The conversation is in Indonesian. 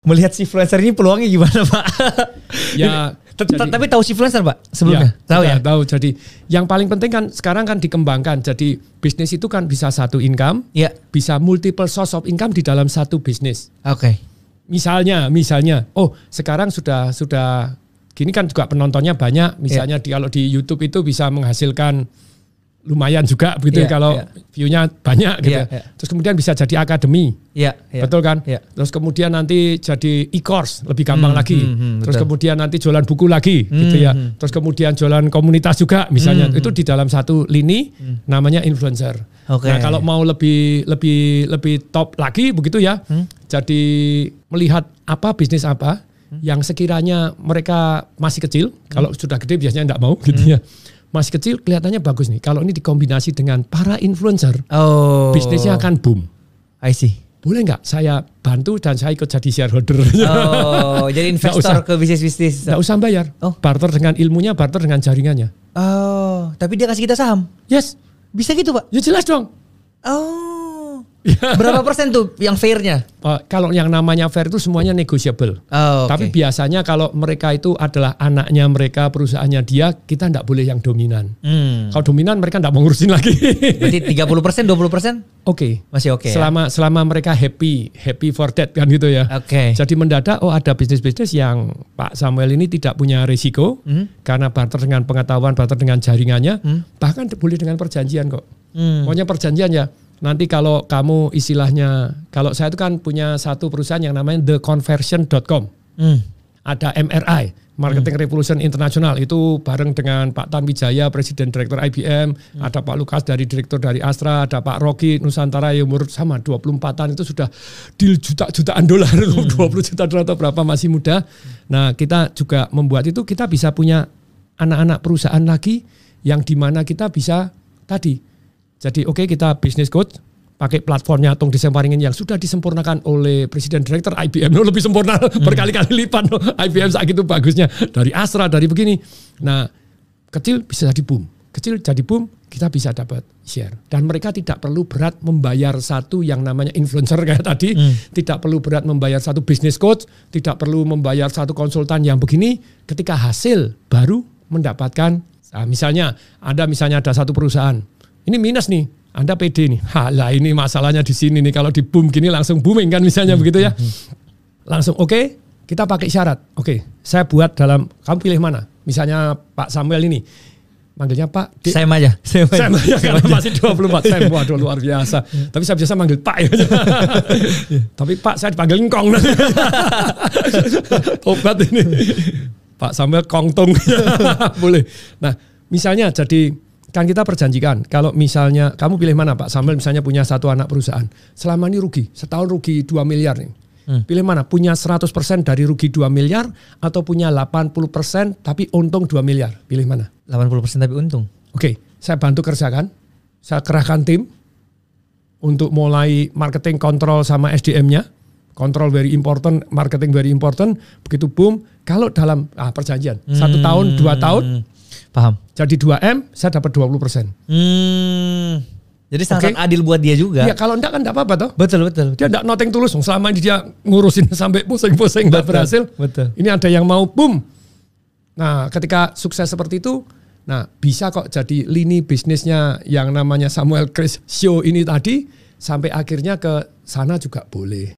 melihat si influencer ini peluangnya gimana Pak? Ya, tapi tahu si influencer Pak sebelumnya? Tahu ya? Tahu. Jadi yang paling penting kan sekarang kan dikembangkan. Jadi bisnis itu kan bisa satu income, bisa multiple source of income di dalam satu bisnis. Oke. Misalnya, oh sekarang sudah gini kan juga penontonnya banyak. Misalnya kalau di YouTube itu bisa menghasilkan lumayan juga begitu kalau view-nya banyak gitu. Terus kemudian bisa jadi akademi. Betul kan? Terus kemudian nanti jadi e-course lebih gampang lagi. Terus kemudian nanti jualan buku lagi gitu ya. Terus kemudian jualan komunitas juga misalnya. Itu di dalam satu lini namanya influencer. Nah, kalau mau lebih top lagi begitu ya. Jadi melihat apa bisnis apa yang sekiranya mereka masih kecil, kalau sudah gede biasanya enggak mau gitu ya. Masih kecil kelihatannya bagus nih. Kalau ini dikombinasi dengan para influencer, bisnisnya akan boom. I see. Boleh nggak saya bantu dan saya ikut jadi shareholder? Oh, jadi investor ke bisnis-bisnis. Nggak usah bayar. Barter dengan ilmunya, barter dengan jaringannya. Oh, tapi dia kasih kita saham? Yes. Bisa gitu Pak? Ya jelas dong. Oh. Berapa persen tuh yang fairnya? Kalau yang namanya fair itu semuanya negotiable. Tapi biasanya kalau mereka itu adalah anaknya mereka, perusahaannya dia, kita tidak boleh yang dominan. Kalau dominan mereka tidak mau ngurusin lagi. Berarti 30%, 20%? Oke. Masih oke. Selama mereka happy for that kan gitu ya. Jadi mendadak ada bisnis-bisnis yang Pak Samuel ini tidak punya risiko karena barter dengan pengetahuan, barter dengan jaringannya, bahkan boleh dengan perjanjian kok. Pokoknya perjanjian ya. Nanti kalau kamu istilahnya, kalau saya itu kan punya satu perusahaan yang namanya theconversion.com. Ada MRI, Marketing Revolution International, itu bareng dengan Pak Tan Wijaya, Presiden Direktur IBM, ada Pak Lukas dari Direktur dari Astra, ada Pak Rocky Nusantara yang umur sama 24-an itu sudah deal jutaan dolar, 20 juta dolar atau berapa masih muda. Nah kita juga membuat itu, kita bisa punya anak-anak perusahaan lagi yang dimana kita bisa tadi. Jadi kita bisnis coach pakai platformnya Tung Desamparingin yang sudah disempurnakan oleh Presiden Direktur IBM, lebih sempurna berkali-kali lipat IBM saat itu bagusnya dari Astra dari begini. Nah kecil bisa jadi boom, kita bisa dapat share dan mereka tidak perlu berat membayar satu yang namanya influencer kayak tadi, tidak perlu berat membayar satu bisnis coach, tidak perlu membayar satu konsultan yang begini. Ketika hasil baru mendapatkan, misalnya ada satu perusahaan. Ini minus nih, Anda pede nih. Lah ini masalahnya di sini nih. Kalau di boom gini langsung booming kan misalnya begitu ya. Langsung kita pakai syarat. Saya buat dalam, kamu pilih mana? Misalnya Pak Samuel ini. Manggilnya Pak. Sam aja karena masih 24. Sam, waduh luar biasa. Tapi saya biasa manggil Pak ya. Tapi Pak saya dipanggil Ngkong. Obat ini. Pak Samuel Kongtung. Boleh. Nah misalnya jadi, kan kita perjanjikan, kalau misalnya kamu pilih mana Pak Samuel, misalnya punya satu anak perusahaan, selama ini rugi, setahun rugi 2 miliar nih. Pilih mana? Punya 100% dari rugi 2 miliar atau punya 80% tapi untung 2 miliar? Pilih mana? 80% tapi untung. Saya bantu kerjakan, saya kerahkan tim untuk mulai marketing kontrol sama SDM-nya. Kontrol very important, marketing very important. Begitu boom, kalau dalam perjanjian 1 tahun, 2 tahun, paham. Jadi 2M, saya dapat 20%. Jadi sangat adil buat dia juga. Iya, kalau enggak kan enggak apa-apa toh. Betul. Dia enggak nothing tulus. Selama ini dia ngurusin sampai pusing-pusing enggak berhasil. Betul. Ini ada yang mau boom. Nah, ketika sukses seperti itu, nah bisa kok jadi lini bisnisnya yang namanya Samuel Chris Show ini tadi sampai akhirnya ke sana juga boleh.